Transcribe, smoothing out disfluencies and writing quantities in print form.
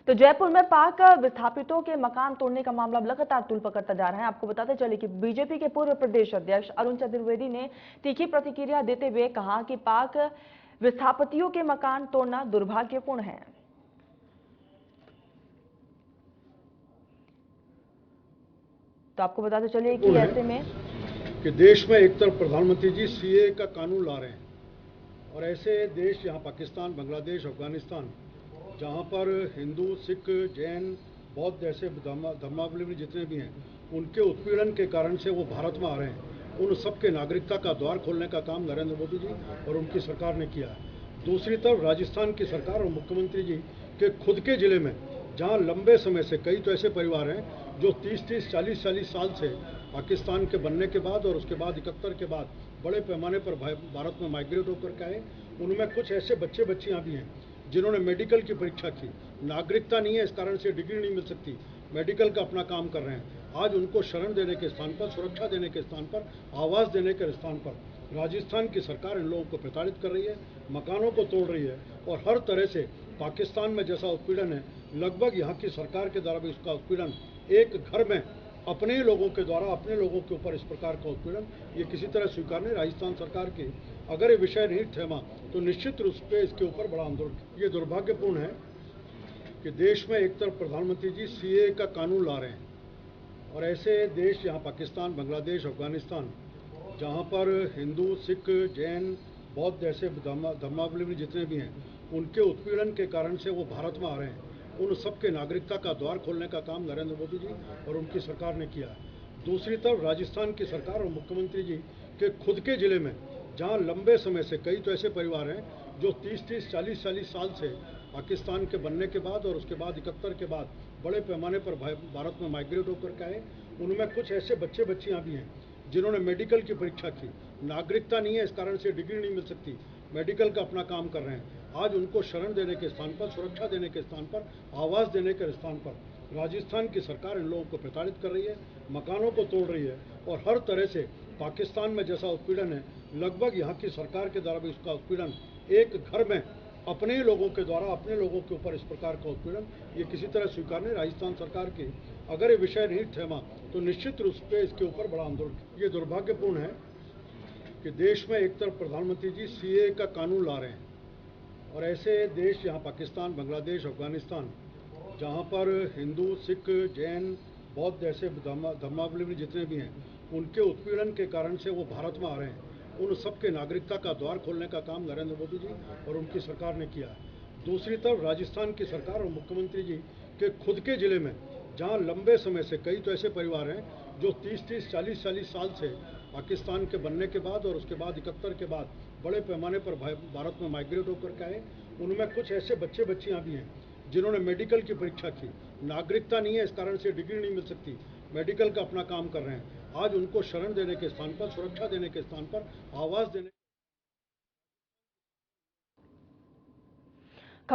तो जयपुर में पाक विस्थापितों के मकान तोड़ने का मामला लगातार तूल पकड़ता जा रहा है। आपको बताते चले कि बीजेपी के पूर्व प्रदेश अध्यक्ष अरुण चतुर्वेदी ने तीखी प्रतिक्रिया देते हुए कहा कि पाक विस्थापितों के मकान तोड़ना दुर्भाग्यपूर्ण है। तो आपको बताते चलिए कि ऐसे में कि देश में एक तरफ प्रधानमंत्री जी सीए का कानून ला रहे हैं और ऐसे देश जहां पाकिस्तान, बांग्लादेश, अफगानिस्तान, जहां पर हिंदू, सिख, जैन, बौद्ध जैसे धर्मावलंबी जितने भी हैं, उनके उत्पीड़न के कारण से वो भारत में आ रहे हैं। उन सबके नागरिकता का द्वार खोलने का काम नरेंद्र मोदी जी और उनकी सरकार ने किया है। दूसरी तरफ राजस्थान की सरकार और मुख्यमंत्री जी के खुद के ज़िले में, जहां लंबे समय से कई तो ऐसे परिवार हैं जो 30-30, 40-40 साल से पाकिस्तान के बनने के बाद और उसके बाद 71 के बाद बड़े पैमाने पर भारत में माइग्रेट होकर के आए। उनमें कुछ ऐसे बच्चे बच्चियां भी हैं जिन्होंने मेडिकल की परीक्षा की, नागरिकता नहीं है, इस कारण से डिग्री नहीं मिल सकती, मेडिकल का अपना काम कर रहे हैं। आज उनको शरण देने के स्थान पर, सुरक्षा देने के स्थान पर, आवास देने के स्थान पर राजस्थान की सरकार इन लोगों को प्रताड़ित कर रही है, मकानों को तोड़ रही है और हर तरह से पाकिस्तान में जैसा उत्पीड़न है, लगभग यहाँ की सरकार के द्वारा भी इसका उत्पीड़न, एक घर में अपने ही लोगों के द्वारा अपने लोगों के ऊपर इस प्रकार का उत्पीड़न, ये किसी तरह स्वीकार नहीं। राजस्थान सरकार की अगर ये विषय नहीं थमा तो निश्चित रूप से इसके ऊपर बड़ा आंदोलन। ये दुर्भाग्यपूर्ण है कि देश में एक तरफ प्रधानमंत्री जी सीए का कानून ला रहे हैं और ऐसे देश जहां पाकिस्तान, बांग्लादेश, अफगानिस्तान, जहां पर हिंदू, सिख, जैन, बौद्ध जैसे धर्मावलंबी जितने भी हैं, उनके उत्पीड़न के कारण से वो भारत में आ रहे हैं। उन सबके नागरिकता का द्वार खोलने का काम नरेंद्र मोदी जी और उनकी सरकार ने किया है। दूसरी तरफ राजस्थान की सरकार और मुख्यमंत्री जी के खुद के ज़िले में, जहां लंबे समय से कई तो ऐसे परिवार हैं जो 30-30, 40-40 साल से पाकिस्तान के बनने के बाद और उसके बाद 71 के बाद बड़े पैमाने पर भारत में माइग्रेट होकर के आए। उनमें कुछ ऐसे बच्चे बच्चियां भी हैं जिन्होंने मेडिकल की परीक्षा की, नागरिकता नहीं है, इस कारण से डिग्री नहीं मिल सकती, मेडिकल का अपना काम कर रहे हैं। आज उनको शरण देने के स्थान पर, सुरक्षा देने के स्थान पर, आवास देने के स्थान पर राजस्थान की सरकार इन लोगों को प्रताड़ित कर रही है, मकानों को तोड़ रही है और हर तरह से पाकिस्तान में जैसा उत्पीड़न है, लगभग यहाँ की सरकार के द्वारा भी इसका उत्पीड़न, एक घर में अपने ही लोगों के द्वारा अपने लोगों के ऊपर इस प्रकार का उत्पीड़न, ये किसी तरह स्वीकार नहीं। राजस्थान सरकार की अगर ये विषय नहीं थमा तो निश्चित रूप से इसके ऊपर बड़ा आंदोलन। ये दुर्भाग्यपूर्ण है कि देश में एक तरफ प्रधानमंत्री जी सीए का कानून ला रहे हैं और ऐसे देश जहां पाकिस्तान, बांग्लादेश, अफगानिस्तान, जहां पर हिंदू, सिख, जैन, बौद्ध जैसे धर्मावलंबी जितने भी हैं, उनके उत्पीड़न के कारण से वो भारत में आ रहे हैं। उन सबके नागरिकता का द्वार खोलने का काम नरेंद्र मोदी जी और उनकी सरकार ने किया है। दूसरी तरफ राजस्थान की सरकार और मुख्यमंत्री जी के खुद के ज़िले में, जहां लंबे समय से कई तो ऐसे परिवार हैं जो 30-30, 40-40 साल से पाकिस्तान के बनने के बाद और उसके बाद 71 के बाद बड़े पैमाने पर भारत में माइग्रेट होकर के आए। उनमें कुछ ऐसे बच्चे बच्चियां भी हैं जिन्होंने मेडिकल की परीक्षा की, नागरिकता नहीं है, इस कारण से डिग्री नहीं मिल सकती, मेडिकल का अपना काम कर रहे हैं। आज उनको शरण देने के स्थान पर, सुरक्षा देने के स्थान पर, आवास देने